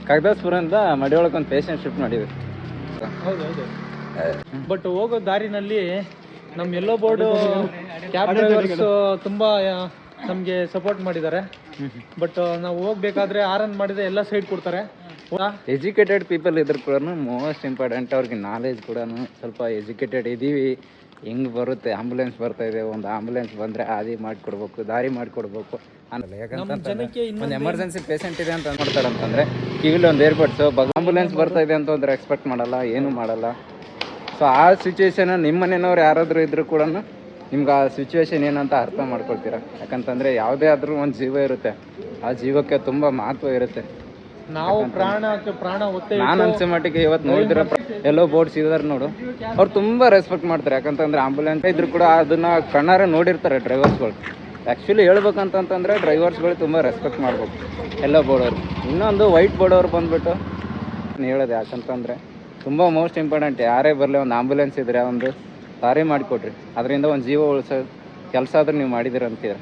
ಕಗ್ದಾಸ್ಪುರದಿಂದ ಮಡಿಯೊಳಗೆ ಒಂದು patient shift ಮಾಡಿದ್ವಿ. ಹೌದೌದು. ಬಟ್ ಹೋಗೋ ದಾರಿನಲ್ಲಿ ನಮ್ಮ ಎಲ್ಲೋ ಬೋರ್ಡ್ ಕ್ಯಾಬ್ ಡ್ರೈವರ್ಸ್ ತುಂಬಾ ನಮಗೆ ಸಪೋರ್ಟ್ ಮಾಡಿದ್ದಾರೆ. ಬಟ್ ನಾವು ಹೋಗ್ಬೇಕಾದ್ರೆ ಆರನ್ ಮಾಡಿದ್ರೆ ಎಲ್ಲ ಸೈಡ್ ಕೊಡ್ತಾರೆ. ಎಜುಕೇಟೆಡ್ ಪೀಪಲ್ ಇದ್ರ ಕೂಡ ಮೋಸ್ಟ್ ಇಂಪಾರ್ಟೆಂಟ್ ಅವ್ರಿಗೆ ನಾಲೆಜ್ ಕೂಡ ಸ್ವಲ್ಪ ಎಜುಕೇಟೆಡ್ ಇದ್ದೀವಿ, ಹೆಂಗೆ ಬರುತ್ತೆ, ಆಂಬುಲೆನ್ಸ್ ಬರ್ತಾ ಇದೆ, ಒಂದು ಆಂಬುಲೆನ್ಸ್ ಬಂದರೆ ಆದಿ ಮಾಡಿಕೊಡ್ಬೇಕು, ದಾರಿ ಮಾಡಿಕೊಡ್ಬೇಕು ಅನ್ನಲ್ಲ. ಯಾಕಂತಂದ್ರೆ ಒಂದು ಎಮರ್ಜೆನ್ಸಿ ಪೇಷಂಟ್ ಇದೆ ಅಂತ ಮಾಡ್ತಾರೆ ಅಂತಂದರೆ ಕಿವಿಲಿ ಒಂದು ಏರ್ಬಡ್ಸು ಆಂಬುಲೆನ್ಸ್ ಬರ್ತಾ ಇದೆ ಅಂತ ಒಂದು ಎಕ್ಸ್ಪೆಕ್ಟ್ ಮಾಡಲ್ಲ, ಏನೂ ಮಾಡಲ್ಲ. ಸೊ ಆ ಸಿಚುವೇಶನ್ ನಿಮ್ಮ ಮನೆಯವ್ರು ಯಾರಾದರೂ ಇದ್ರೂ ಕೂಡ ನಿಮ್ಗೆ ಆ ಸಿಚುವೇಶನ್ ಏನಂತ ಅರ್ಥ ಮಾಡ್ಕೊಳ್ತೀರಾ. ಯಾಕಂತಂದರೆ ಯಾವುದೇ ಆದರೂ ಒಂದು ಜೀವ ಇರುತ್ತೆ, ಆ ಜೀವಕ್ಕೆ ತುಂಬ ಮಹತ್ವ ಇರುತ್ತೆ. ನಾವು ಪ್ರಾಣ ನಾನು ಅನ್ಸೋ ಮಟ್ಟಿಗೆ ಇವತ್ತು ನೋಡಿದ್ರೆ ಎಲ್ಲೋ ಬೋರ್ಡ್ಸ್ ಇದಾರೆ ನೋಡು, ಅವ್ರು ತುಂಬ ರೆಸ್ಪೆಕ್ಟ್ ಮಾಡ್ತಾರೆ. ಯಾಕಂತಂದ್ರೆ ಆಂಬುಲೆನ್ಸ್ ಇದ್ರು ಕೂಡ ಅದನ್ನ ಕಣ್ಣಾರೆ ನೋಡಿರ್ತಾರೆ ಡ್ರೈವರ್ಸ್ಗಳು. ಆ್ಯಕ್ಚುಲಿ ಹೇಳ್ಬೇಕಂತಂತಂದರೆ ಡ್ರೈವರ್ಸ್ಗಳು ತುಂಬ ರೆಸ್ಪೆಕ್ಟ್ ಮಾಡ್ಬೇಕು ಎಲ್ಲೋ ಬೋರ್ಡ್ ಅವ್ರು. ಇನ್ನೊಂದು ವೈಟ್ ಬೋರ್ಡ್ ಅವ್ರು ಬಂದುಬಿಟ್ಟು ಹೇಳೋದು, ಯಾಕಂತಂದರೆ ತುಂಬ ಮೋಸ್ಟ್ ಇಂಪಾರ್ಟೆಂಟ್. ಯಾರೇ ಬರಲಿ ಒಂದು ಆಂಬುಲೆನ್ಸ್ ಇದ್ದರೆ ಒಂದು ದಾರಿ ಮಾಡಿಕೊಡ್ರಿ, ಅದರಿಂದ ಒಂದು ಜೀವ ಉಳಿಸೋ ಕೆಲಸ ಆದರೂ ನೀವು ಮಾಡಿದಿರ ಅಂತೀರ.